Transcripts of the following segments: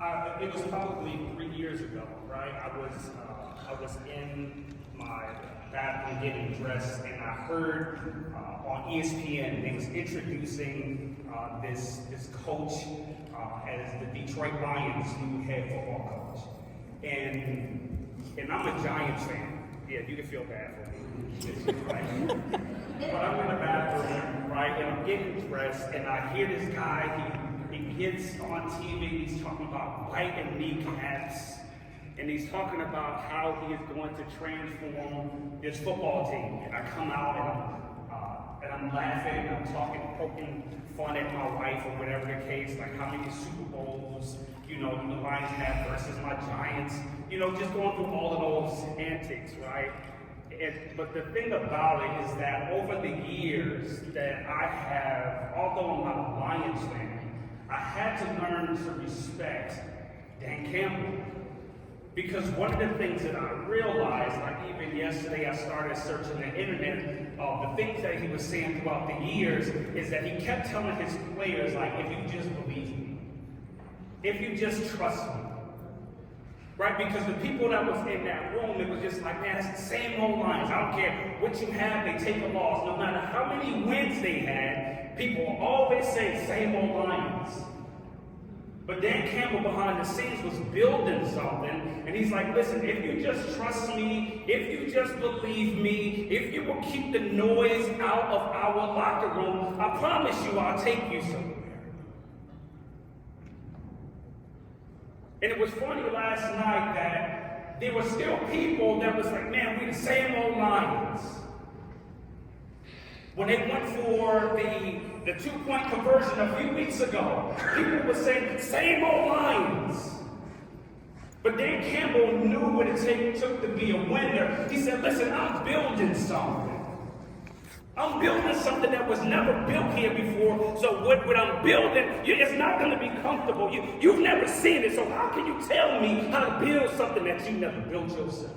It was probably 3 years ago, right? I was in my bathroom getting dressed, and I heard on ESPN they was introducing this coach as the Detroit Lions new head football coach, and I'm a Giants fan. Yeah, you can feel bad for me, right? But I'm in the bathroom, right, and I'm getting dressed, and I hear this guy. He gets on TV, he's talking about biting kneecaps, and he's talking about how he is going to transform this football team. And I come out and I'm laughing, and I'm talking, poking fun at my wife or whatever the case, like how many Super Bowls, the Lions have versus my Giants, just going through all of those antics, right? But the thing about it is that over the years that I have, although I'm not a Lions fan, I had to learn to respect Dan Campbell. Because one of the things that I realized, like even yesterday I started searching the internet, the things that he was saying throughout the years is that he kept telling his players, like, if you just believe me, if you just trust me, right? Because the people that was in that room, it was just like, man, it's the same old lines. I don't care what you have, they take a loss. No matter how many wins they had, people always say same old Lions. But Dan Campbell behind the scenes was building something, and he's like, listen, if you just trust me, if you just believe me, if you will keep the noise out of our locker room, I promise you I'll take you somewhere. And it was funny last night that there were still people that was like, man, we the same old Lions. When they went for the two-point conversion a few weeks ago, people were saying, same old Lions. But Dan Campbell knew what it took to be a winner. He said, listen, I'm building something. I'm building something that was never built here before. So what I'm building, it's not going to be comfortable. You've never seen it, so how can you tell me how to build something that you never built yourself?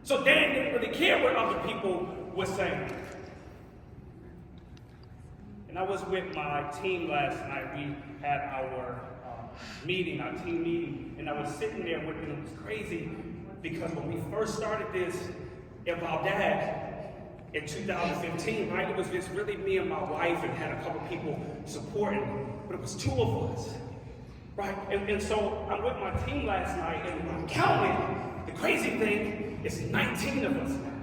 So Dan didn't really care what other people were saying. And I was with my team last night. We had our meeting, our team meeting, and I was sitting there with them. It was crazy because when we first started this InvolvedDad in 2015, right, it was just really me and my wife and had a couple people supporting, but it was two of us, right? And so I'm with my team last night, and I'm counting. The crazy thing is 19 of us now.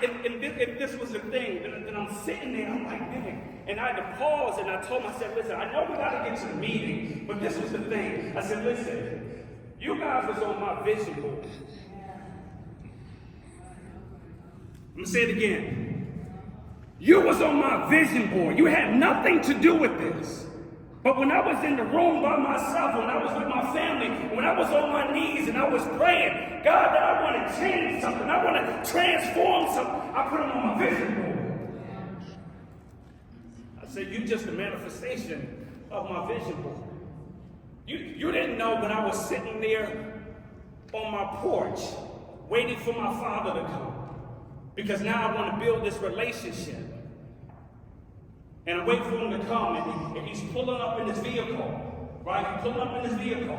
And this was the thing, and I'm sitting there, I'm like, man, and I had to pause, and I told myself, listen, I know we got to get to the meeting, but this was the thing. I said, listen, you guys was on my vision board. I'm going to say it again. You was on my vision board. You had nothing to do with this. But when I was in the room by myself, when I was with my family, when I was on my knees and I was praying, God, I want to change something. I want to transform something. I put them on my vision board. I said, you just a manifestation of my vision board. You didn't know when I was sitting there on my porch, waiting for my father to come. Because now I want to build this relationship. And I wait for him to come, and he's pulling up in his vehicle, right? He's pulling up in his vehicle.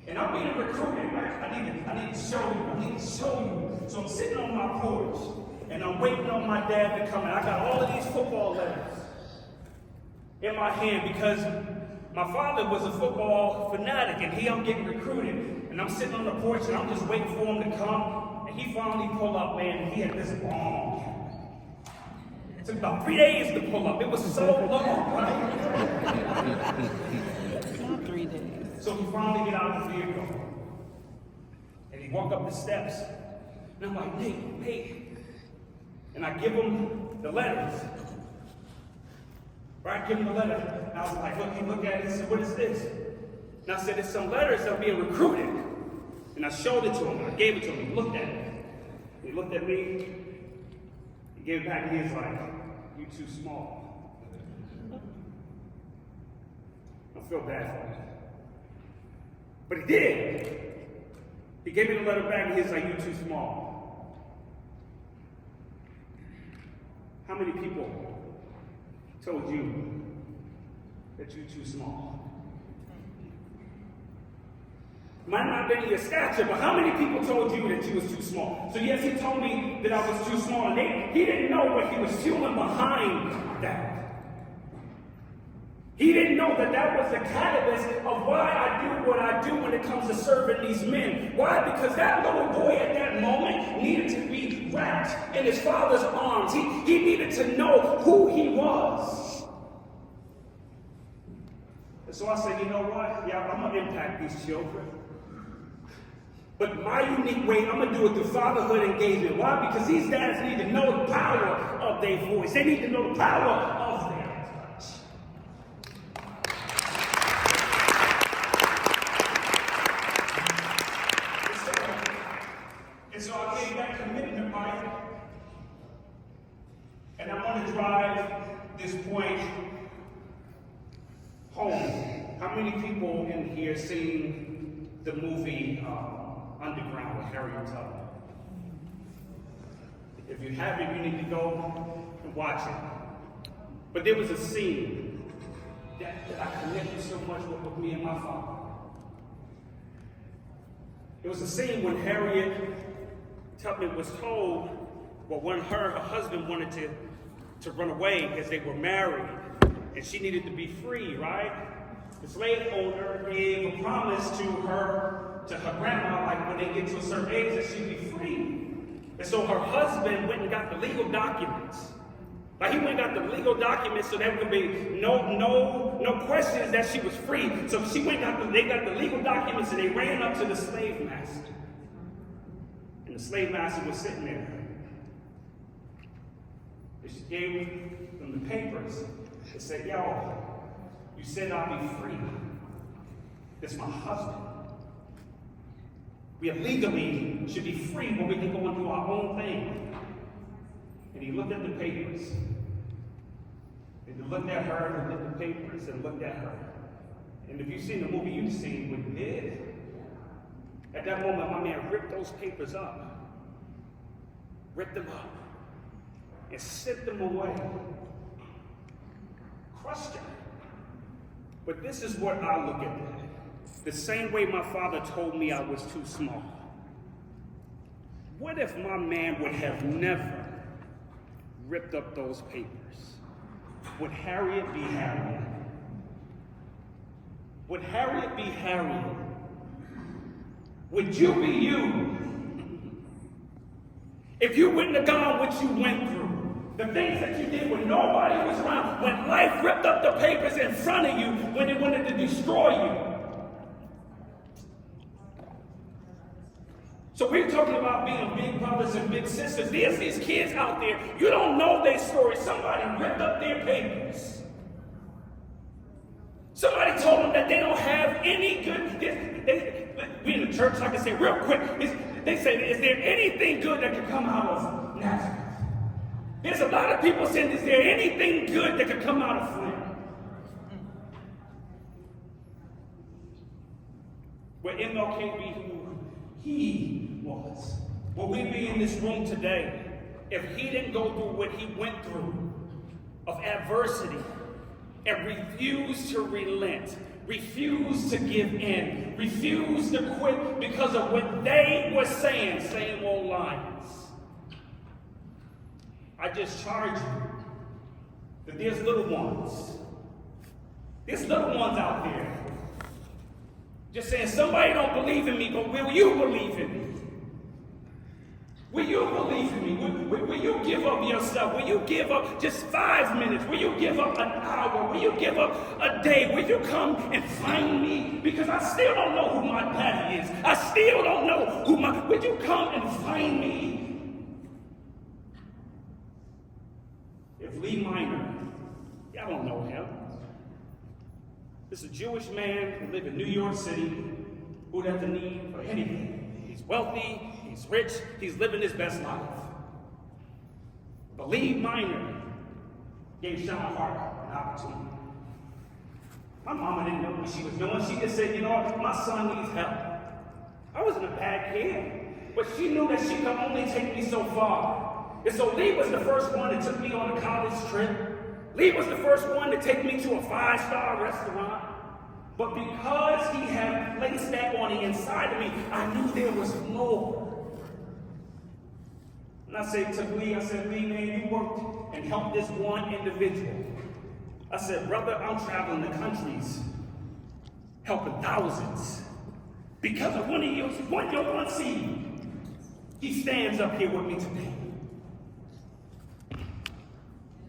And I'm being recruited, right? I need to show you. So I'm sitting on my porch, and I'm waiting on my dad to come. And I got all of these football letters in my hand because my father was a football fanatic, and I'm getting recruited. And I'm sitting on the porch, and I'm just waiting for him to come. And he finally pulled up, man, and he had this bomb. It took about 3 days to pull up. It was so long, right? Not 3 days. So he finally get out of the vehicle. And he walked up the steps. And I'm like, hey. And I give him the letters. Right? Give him the letter. And I was like, look, he looked at it and said, what is this? And I said, it's some letters that are being recruited. And I showed it to him. I gave it to him. He looked at it. He looked at me. He gave it back, and he was like, you too small. I feel bad for him. But he did. He gave me the letter back, and he was like, you too small. How many people told you that you're too small? Might not have been your stature, but how many people told you that you was too small? So yes, he told me that I was too small, and he didn't know what he was fueling behind that. He didn't know that that was the catalyst of why I do what I do when it comes to serving these men. Why? Because that little boy at that moment needed to be wrapped in his father's arms. He needed to know who he was. And so I said, you know what? Yeah, I'm going to impact these children. But my unique way, I'm going to do it through fatherhood engagement. Why? Because these dads need to know the power of their voice. They need to know the power of their touch. And so I made that commitment, Mike. And I want to drive this point home. How many people in here seen the movie Underground with Harriet Tubman? If you haven't, you need to go and watch it. But there was a scene that I connected so much with me and my father. It was a scene when Harriet Tubman was told, well, when her husband wanted to run away because they were married and she needed to be free, right? The slave owner gave a promise to her grandma, like when they get to a certain age, that she'd be free. And so her husband went and got the legal documents. Like he went and got the legal documents so there would be no questions that she was free. So she went and they got the legal documents and they ran up to the slave master. And the slave master was sitting there. And she gave them the papers and said, yo, you said I'll be free. That's my husband. We legally should be free, but we can go and do our own thing. And he looked at the papers. And he looked at her and looked at the papers and looked at her. And if you've seen the movie, you've seen what he did. At that moment, my man ripped those papers up. Ripped them up. And sent them away. Crushed them. But this is what I look at that. The same way my father told me I was too small. What if my man would have never ripped up those papers? Would Harriet be Harriet? Would Harriet be Harriet? Would you be you? If you wouldn't have gone what you went through, the things that you did when nobody was around, when life ripped up the papers in front of you, when it wanted to destroy you. So we're talking about being big brothers and big sisters. There's these kids out there, you don't know their story. Somebody ripped up their papers. Somebody told them that they don't have any good. We in the church, I can say real quick, they say, is there anything good that could come out of Nazareth? There's a lot of people saying, is there anything good that could come out of Flint? Where MLK be who he was. Will we be in this room today if he didn't go through what he went through of adversity and refused to relent, refused to give in, refused to quit because of what they were saying, same old lines? I just charge you that there's little ones. There's little ones out there just saying, somebody don't believe in me, but will you believe in me? Will you believe in me? Will you give up yourself? Will you give up just 5 minutes? Will you give up an hour? Will you give up a day? Will you come and find me? Because I still don't know who my daddy is. I still don't know who my... Will you come and find me? If Lee Minor, y'all don't know him. This is a Jewish man who lived in New York City who doesn't need for anything. He's wealthy, he's rich, he's living his best life. But Lee Minor gave Sean Hart an opportunity. My mama didn't know what she was doing. She just said, you know what, my son needs help. I wasn't a bad kid, but she knew that she could only take me so far. And so Lee was the first one that took me on a college trip. Lee was the first one to take me to a 5-star restaurant. But because he had placed that on the inside of me, I knew there was more. And I said to Lee, Lee, man, you worked and helped this one individual. I said, brother, I'm traveling the countries, helping thousands. Because of your one seed, he stands up here with me today.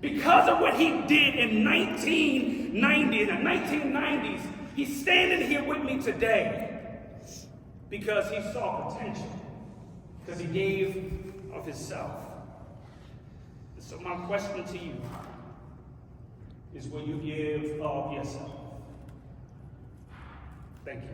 Because of what he did in 1990, in the 1990s, he's standing here with me today. Because he saw potential. Because he gave of himself. And so my question to you is, will you give of yourself? Thank you.